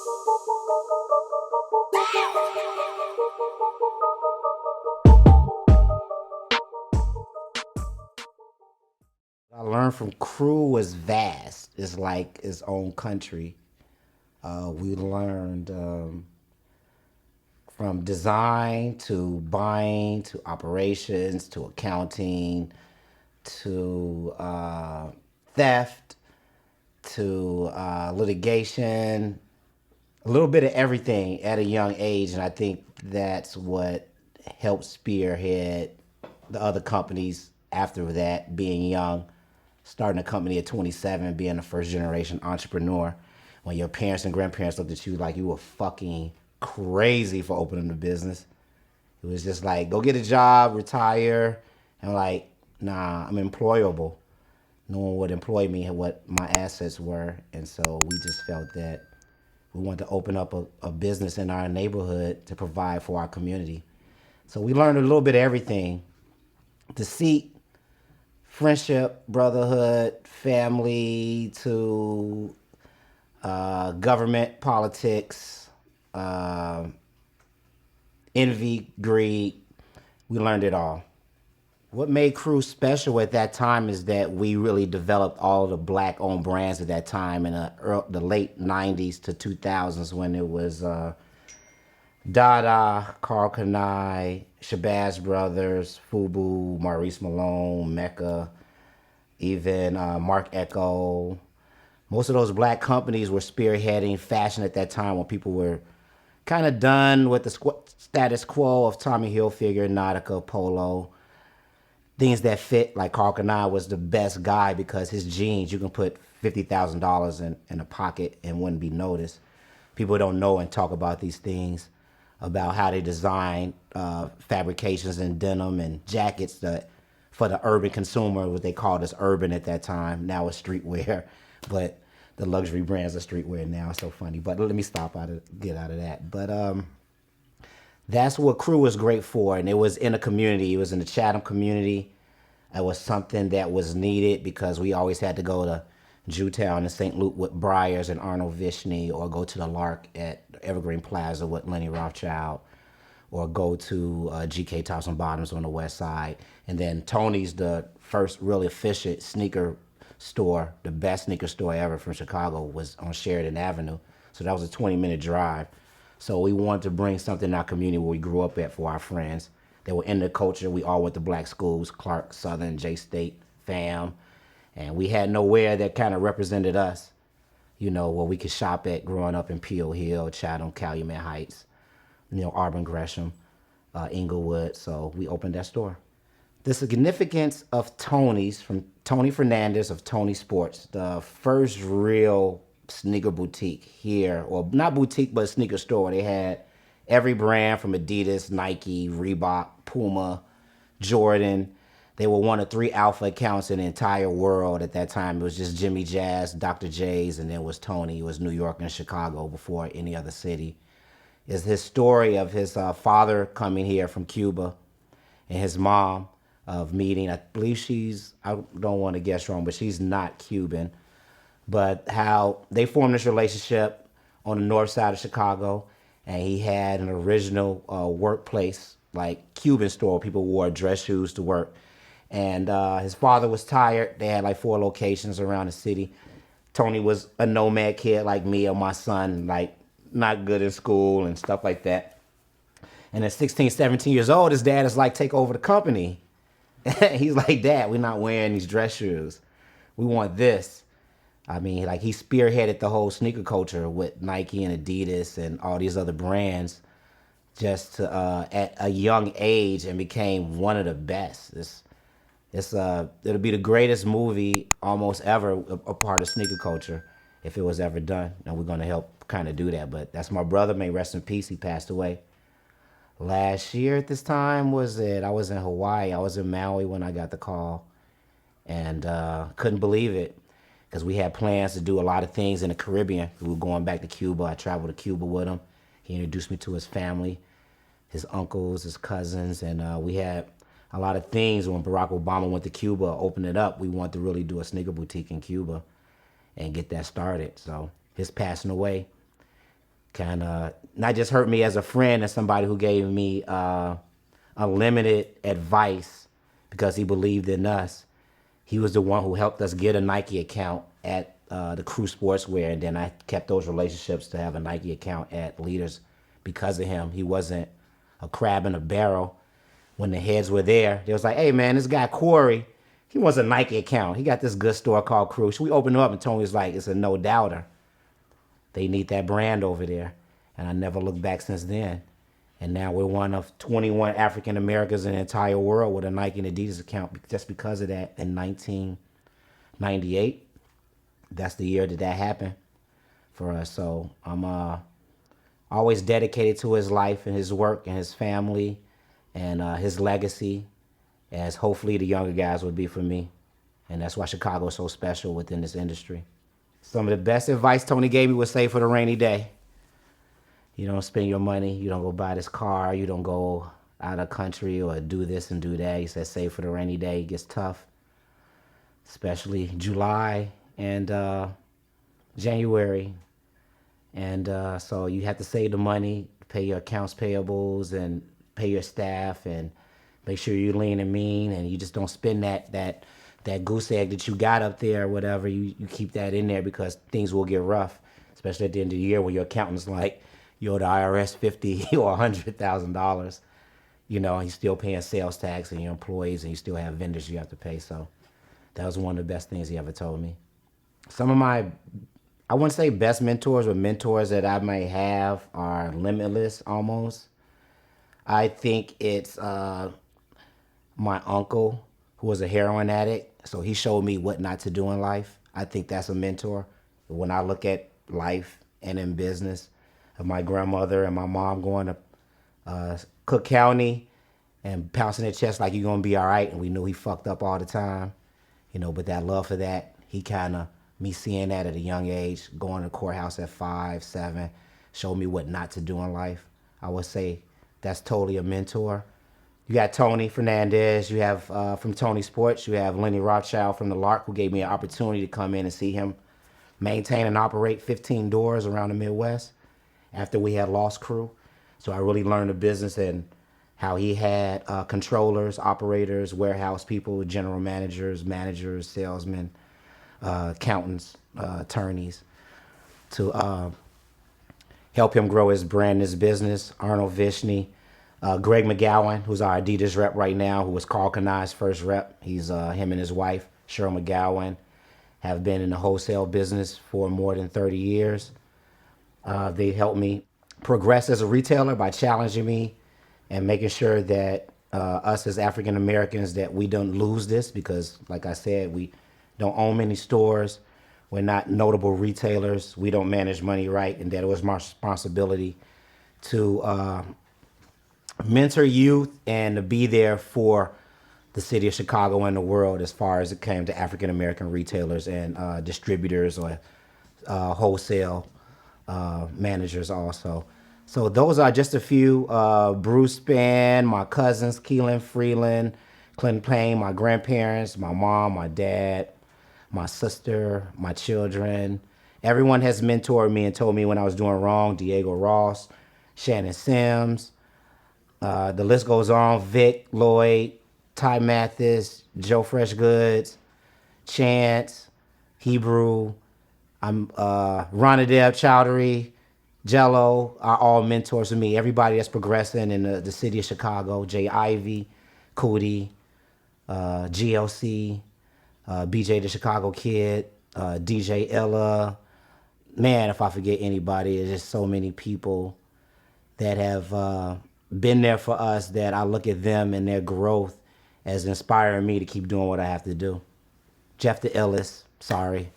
I learned from crew was vast. It's like its own country. We learned from design to buying to operations to accounting to theft to litigation, a little bit of everything at a young age. And I think that's what helped spearhead the other companies after that, being young, starting a company at 27, being a first generation entrepreneur. When your parents and grandparents looked at you like you were fucking crazy for opening a business. It was just like, go get a job, retire. And like, nah, I'm employable. No one would employ me and what my assets were. And so we just felt that we wanted to open up a business in our neighborhood to provide for our community. So we learned a little bit of everything. Deceit, friendship, brotherhood, family, to government, politics, uh, envy, greed. We learned it all. What made Crew special at that time is that we really developed all the black-owned brands at that time in the late 90s to 2000s when it was Dada, Carl Kanai, Shabazz Brothers, Fubu, Maurice Malone, Mecca, even Mark Echo. Most of those black companies were spearheading fashion at that time when people were kind of done with the status quo of Tommy Hilfiger, Nautica, Polo. Things that fit, like Carl Kanai was the best guy because his jeans, you can put $50,000 in a pocket and wouldn't be noticed. People don't know and talk about these things, about how they design fabrications in denim and jackets that for the urban consumer, what they called as urban at that time. Now it's streetwear, but the luxury brands are streetwear now. It's so funny. But let me get out of that. But that's what Crew was great for, and it was in a community. It was in the Chatham community. It was something that was needed because we always had to go to Jewtown and St. Luke with Briars and Arnold Vishney, or go to the Lark at Evergreen Plaza with Lenny Rothschild, or go to GK Tops and Bottoms on the west side. And then Tony's, the first really efficient sneaker store, the best sneaker store ever from Chicago, was on Sheridan Avenue. So that was a 20-minute drive. So we wanted to bring something in our community where we grew up at for our friends. They were in the culture. We all went to black schools, Clark, Southern, J-State, FAM. And we had nowhere that kind of represented us, you know, where we could shop at growing up in Peel Hill, Chatham, Calumet Heights, you know, Auburn Gresham, Inglewood. So we opened that store. The significance of Tony's, from Tony Fernandez of Tony Sports, the first real sneaker boutique here, or not boutique, but sneaker store. They had every brand from Adidas, Nike, Reebok, Puma, Jordan. They were one of 3 alpha accounts in the entire world at that time. It was just Jimmy Jazz, Dr. J's, and then it was Tony. It was New York and Chicago before any other city. It's his story of his father coming here from Cuba and his mom of meeting. I believe I don't want to guess wrong, but she's not Cuban. But how they formed this relationship on the north side of Chicago, and he had an original workplace, like Cuban store. People wore dress shoes to work. And his father was tired. They had like 4 locations around the city. Tony was a nomad kid like me or my son, like not good in school and stuff like that. And at 16, 17 years old, his dad is like, take over the company. He's like, Dad, we're not wearing these dress shoes. We want this. I mean, like, he spearheaded the whole sneaker culture with Nike and Adidas and all these other brands just at a young age, and became one of the best. It'll be the greatest movie almost ever, a part of sneaker culture, if it was ever done. And we're gonna help kind of do that. But that's my brother. May rest in peace. He passed away last year at this time. I was in Hawaii. I was in Maui when I got the call, and couldn't believe it, because we had plans to do a lot of things in the Caribbean. We were going back to Cuba. I traveled to Cuba with him. He introduced me to his family, his uncles, his cousins, and we had a lot of things. When Barack Obama went to Cuba, opened it up, we wanted to really do a sneaker boutique in Cuba and get that started. So his passing away kind of not just hurt me as a friend and somebody who gave me unlimited advice because he believed in us. He was the one who helped us get a Nike account at the Crew Sportswear, and then I kept those relationships to have a Nike account at Leaders because of him. He wasn't a crab in a barrel. When the heads were there, they was like, "Hey man, this guy Corey, he wants a Nike account. He got this good store called Crew. Should we open it up?" And Tony was like, "It's a no doubter. They need that brand over there." And I never looked back since then. And now we're one of 21 African Americans in the entire world with a Nike and Adidas account just because of that in 1998. That's the year that happened for us. So I'm always dedicated to his life and his work and his family and his legacy, as hopefully the younger guys would be for me. And that's why Chicago is so special within this industry. Some of the best advice Tony gave me was save for the rainy day. You don't spend your money. You don't go buy this car. You don't go out of country or do this and do that. He said save for the rainy day. It gets tough, especially July and January. And so you have to save the money, pay your accounts payables and pay your staff and make sure you're lean and mean, and you just don't spend that goose egg that you got up there or whatever. You keep that in there because things will get rough, especially at the end of the year when your accountant's like, you owe the IRS $50,000 or $100,000. You know, and you're still paying sales tax and your employees, and you still have vendors you have to pay. So that was one of the best things he ever told me. Some of my, I wouldn't say best mentors, but mentors that I may have are limitless almost. I think it's my uncle who was a heroin addict. So he showed me what not to do in life. I think that's a mentor. When I look at life and in business, of my grandmother and my mom going to Cook County and pouncing their chest like you're going to be all right. And we knew he fucked up all the time, you know, but that love for that, he kind of, me seeing that at a young age, going to the courthouse at 5, 7, showed me what not to do in life. I would say that's totally a mentor. You got Tony Fernandez. You have from Tony Sports, you have Lenny Rothschild from the Lark, who gave me an opportunity to come in and see him maintain and operate 15 doors around the Midwest after we had lost Crew. So I really learned the business and how he had controllers, operators, warehouse people, general managers, salesmen, accountants, attorneys to help him grow his brand, his business. Arnold Vishney, Greg McGowan, who's our Adidas rep right now, who was Carl Kanai's first rep. He's him and his wife, Cheryl McGowan, have been in the wholesale business for more than 30 years. They helped me progress as a retailer by challenging me and making sure that us as African Americans, that we don't lose this because, like I said, we don't own many stores. We're not notable retailers. We don't manage money right, and that it was my responsibility to mentor youth and to be there for the city of Chicago and the world as far as it came to African American retailers and distributors or wholesale managers also. So those are just a few. Bruce Spann, my cousins, Keelan Freeland, Clinton Payne, my grandparents, my mom, my dad, my sister, my children. Everyone has mentored me and told me when I was doing wrong. Diego Ross, Shannon Sims, the list goes on. Vic, Lloyd, Ty Mathis, Joe Freshgoods, Chance, Hebrew, Ronadeb Chowdhury, Jello are all mentors to me. Everybody that's progressing in the city of Chicago, Jay Ivy, Cootie, GLC, BJ the Chicago Kid, DJ Ella. Man, if I forget anybody, there's just so many people that have been there for us that I look at them and their growth as inspiring me to keep doing what I have to do. Jeff the Illest, sorry.